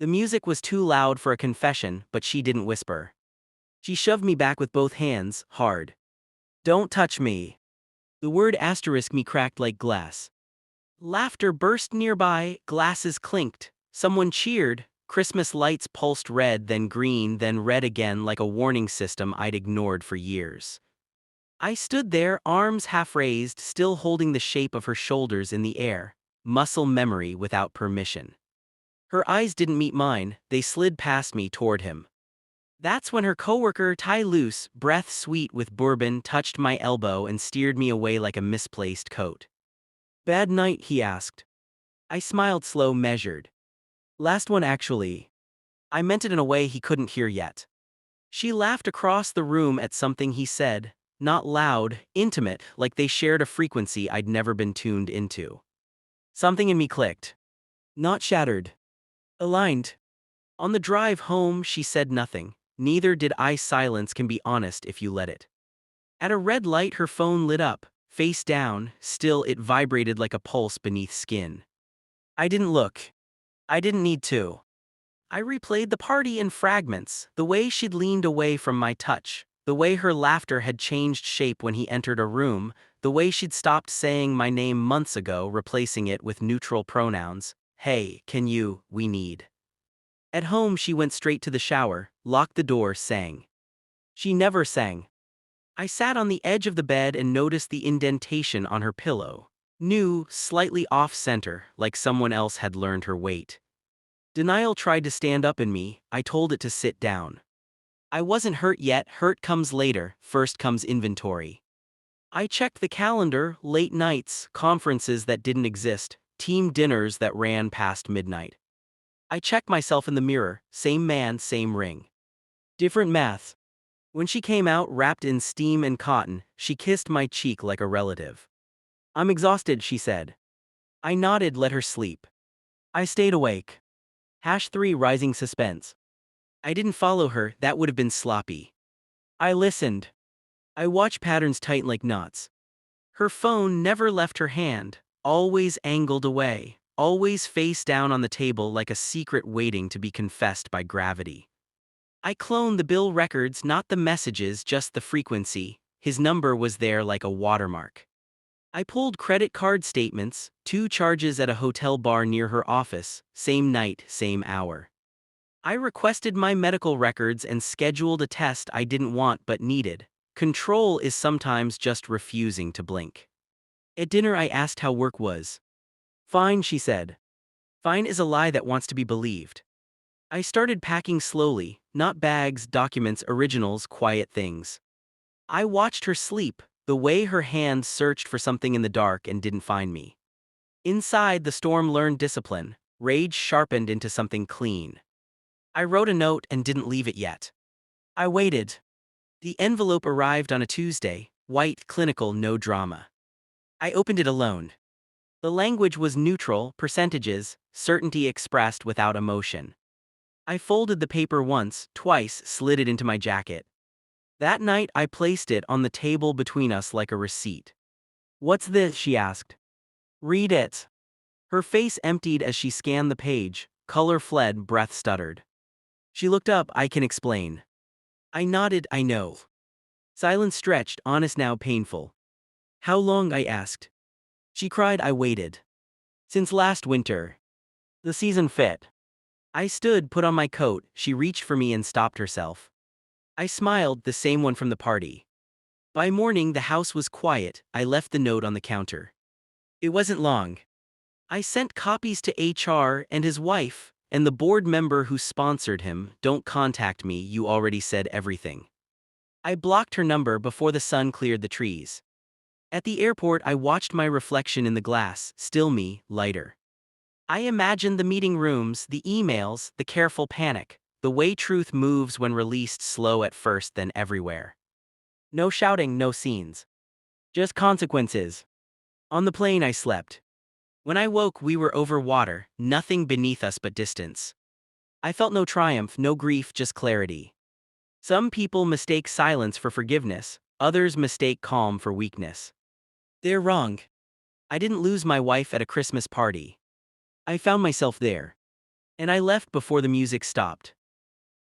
The music was too loud for a confession, but she didn't whisper. She shoved me back with both hands, hard. Don't touch me. The word asterisk me cracked like glass. Laughter burst nearby, glasses clinked. Someone cheered. Christmas lights pulsed red, then green, then red again like a warning system I'd ignored for years. I stood there, arms half raised, still holding the shape of her shoulders in the air. Muscle memory without permission. Her eyes didn't meet mine, they slid past me toward him. That's when her coworker, tie loose, breath sweet with bourbon, touched my elbow and steered me away like a misplaced coat. Bad night, he asked. I smiled slow, measured. Last one actually. I meant it in a way he couldn't hear yet. She laughed across the room at something he said, not loud, intimate, like they shared a frequency I'd never been tuned into. Something in me clicked. Not shattered. Aligned. On the drive home, she said nothing. Neither did I. Silence can be honest if you let it. At a red light, her phone lit up, face down, still it vibrated like a pulse beneath skin. I didn't look. I didn't need to. I replayed the party in fragments, the way she'd leaned away from my touch, the way her laughter had changed shape when he entered a room, the way she'd stopped saying my name months ago, replacing it with neutral pronouns. Hey, can you, we need. At home, she went straight to the shower, locked the door, sang. She never sang. I sat on the edge of the bed and noticed the indentation on her pillow. New, slightly off-center, like someone else had learned her weight. Denial tried to stand up in me, I told it to sit down. I wasn't hurt yet, hurt comes later, first comes inventory. I checked the calendar, late nights, conferences that didn't exist, team dinners that ran past midnight. I checked myself in the mirror, same man, same ring. Different math. When she came out wrapped in steam and cotton, she kissed my cheek like a relative. I'm exhausted, she said. I nodded, let her sleep. I stayed awake. #3 Rising suspense. I didn't follow her, that would have been sloppy. I listened. I watched patterns tighten like knots. Her phone never left her hand, always angled away, always face down on the table like a secret waiting to be confessed by gravity. I cloned the bill records, not the messages, just the frequency. His number was there like a watermark. I pulled credit card statements, 2 charges at a hotel bar near her office, same night, same hour. I requested my medical records and scheduled a test I didn't want but needed. Control is sometimes just refusing to blink. At dinner, I asked how work was. Fine, she said. Fine is a lie that wants to be believed. I started packing slowly, not bags, documents, originals, quiet things. I watched her sleep, the way her hands searched for something in the dark and didn't find me. Inside, the storm learned discipline, rage sharpened into something clean. I wrote a note and didn't leave it yet. I waited. The envelope arrived on a Tuesday, white, clinical, no drama. I opened it alone. The language was neutral, percentages, certainty expressed without emotion. I folded the paper once, twice, slid it into my jacket. That night, I placed it on the table between us like a receipt. What's this? She asked. Read it. Her face emptied as she scanned the page, color fled, breath stuttered. She looked up. I can explain. I nodded. I know. Silence stretched, honest now painful. How long? I asked. She cried. I waited. Since last winter. The season fit. I stood, put on my coat. She reached for me and stopped herself. I smiled, the same one from the party. By morning, the house was quiet. I left the note on the counter. It wasn't long. I sent copies to HR and his wife, and the board member who sponsored him. Don't contact me, you already said everything. I blocked her number before the sun cleared the trees. At the airport, I watched my reflection in the glass, still me, lighter. I imagined the meeting rooms, the emails, the careful panic, the way truth moves when released, slow at first, then everywhere. No shouting, no scenes. Just consequences. On the plane, I slept. When I woke, we were over water, nothing beneath us but distance. I felt no triumph, no grief, just clarity. Some people mistake silence for forgiveness, others mistake calm for weakness. They're wrong. I didn't lose my wife at a Christmas party. I found myself there. and I left before the music stopped.